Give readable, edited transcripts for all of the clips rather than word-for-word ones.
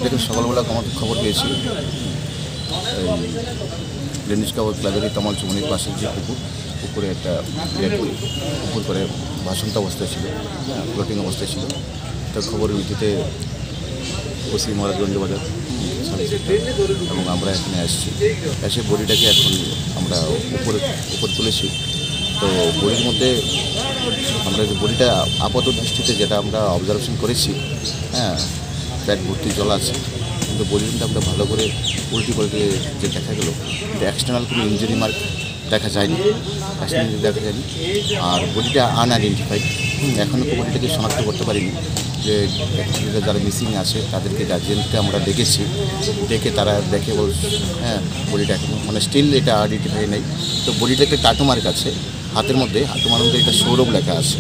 দেখুন, সকালবেলা আমাদের খবর পেয়েছি লেনিস ক্লাবের তমাল চুমনির পাশের যে পুকুরে একটা পুকুর করে ভাসন্ত অবস্থায় ছিল, ফ্লোটিং অবস্থায় ছিল। তার খবরের ভিত্তিতে ওসি মহারাজগঞ্জ বাজার এবং আমরা এখানে এসে বডিটাকে এখন আমরা উপর তুলেছি। তো বডির মধ্যে আমরা যে বডিটা আপাত দৃষ্টিতে যেটা আমরা অবজারভেশন করেছি, পেট ভর্তি জল আছে, কিন্তু বডির মধ্যে আমরা ভালো করে উল্টি পাল্টে যে দেখা গেলো, কিন্তু এক্সটার্নাল কোনো ইঞ্জুরি মার্ক দেখা যায়নি, আর বডিটা আনআইডেন্টিফাইড। এখনও বডিটাকে শনাক্ত করতে পারিনি যে অ্যাকচুয়ালি যারা মিসিং আছে তাদেরকে গার্জিয়ানকে আমরা দেখে তারা দেখে বডিটা এখন স্টিল এটা আইডেন্টিফাই নেই। তো বডিটা একটা টাটু মার্ক আছে হাতের মধ্যে, হাতের মধ্যে এটা সৌরভ লেখা আছে।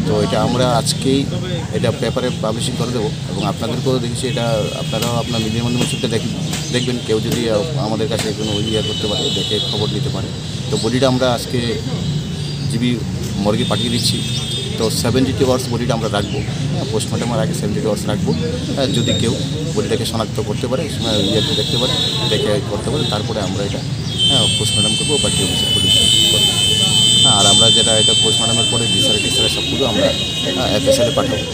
তো এটা আমরা আজকেই এটা পেপারে পাবলিশিং করে দেবো এবং আপনাদেরকেও দেখেছি, এটা আপনারাও আপনার মিডিয়ার মাধ্যমে ছুটে দেখবেন। কেউ যদি আমাদের কাছে কোনো করতে পারে, দেখে খবর নিতে পারে। তো বডিটা আমরা আজকে জিবি মর্গে পাঠিয়ে দিচ্ছি। তো 72 আওয়ার্স বডিটা আমরা রাখবো, পোস্টমর্টমের আগে 72 আওয়ার্স রাখবো। যদি কেউ বডিটাকে শনাক্ত করতে পারে, দেখতে পারে, দেখে করতে পারে, তারপরে আমরা এটা পোস্টমর্টম করবো বা কেউ পুলিশ করবো। আর আমরা যেটা এটা পোস্টমর্টমের পরে ডিসারে সবগুলো আমরা FSL পাঠাবো,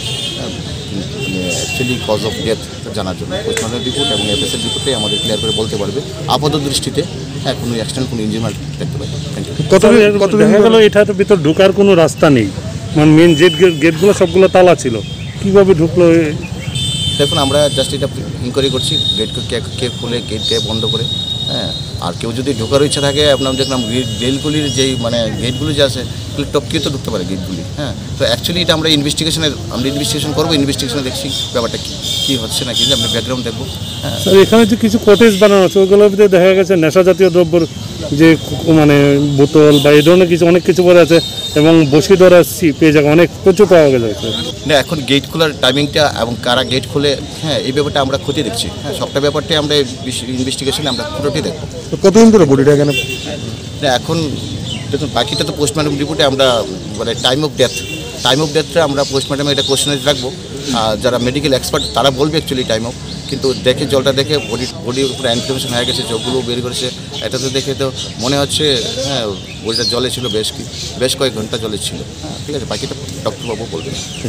অ্যাকচুয়ালি কজ অফ ডেথ জানার জন্য। পোস্টমর্টম রিপোর্ট এবং FSL রিপোর্টে আমাদের ক্লিয়ার করে বলতে পারবে আপাত দৃষ্টিতে কোনো অ্যাক্সিডেন্ট, কোনো ইঞ্জুরি দেখতে পাবে। Thank you. কত দেখা গেল এটার ভিতর ঢোকার কোনো রাস্তা নেই, মানে মেন গেটগুলো সবগুলো তালা ছিল, কীভাবে ঢুকলো? দেখুন, আমরা জাস্ট এটা ইনকোয়ারি করছি, গেটকে কে খুলে, গেটকে বন্ধ করে। আর কেউ যদি ঢোকার ইচ্ছা থাকে, আপনার দেখলাম রেলগুলির যেই গেটগুলি যে আছে টপকিয়ে তো ঢুকতে পারে গেটগুলি। তো অ্যাকচুয়ালি এটা আমরা ইনভেস্টিগেশন করবো, ইনভেস্টিগেশনে দেখছি ব্যাপারটা কী হচ্ছে না কি, আমরা ব্যাকগ্রাউন্ড দেখবো। এখানে যে কিছু কটেজ বানানো আছে ওইগুলোর ভিতরে দেখা গেছে নেশা জাতীয় দ্রব্যর যে বোতল বা এই ধরনের কিছু অনেক কিছু পরে আছে এবং বসি ধরা পেয়ে যাবে, অনেক প্রচুর পাওয়া গেছে। না, এখন গেট খোলার টাইমিংটা এবং কারা গেট খুলে, এই ব্যাপারটা আমরা খতিয়ে দেখছি। সবটা ব্যাপারটাই আমরা ইনভেস্টিগেশনে আমরা পুরোটি দেখবো। কতদিন ধরে বডিটা এখানে? এখন দেখুন, বাকিটা তো পোস্টমর্টম রিপোর্টে আমরা টাইম অফ ডেথটা আমরা পোস্টমর্টমে এটা কোশ্চেন রাখবো। যারা মেডিকেল এক্সপার্ট তারা বলবে অ্যাকচুয়ালি টাইম অফ, কিন্তু জলটা দেখে বডির উপরে ইনফ্লামেশন হয়ে গেছে, চোখগুলো বের করেছে, এটা তো দেখে তো মনে হচ্ছে বডিটা জলে ছিল, বেশ কয়েক ঘন্টা জলে ছিল। ঠিক আছে, বাকিটা ডক্টরবাবু বলবেন।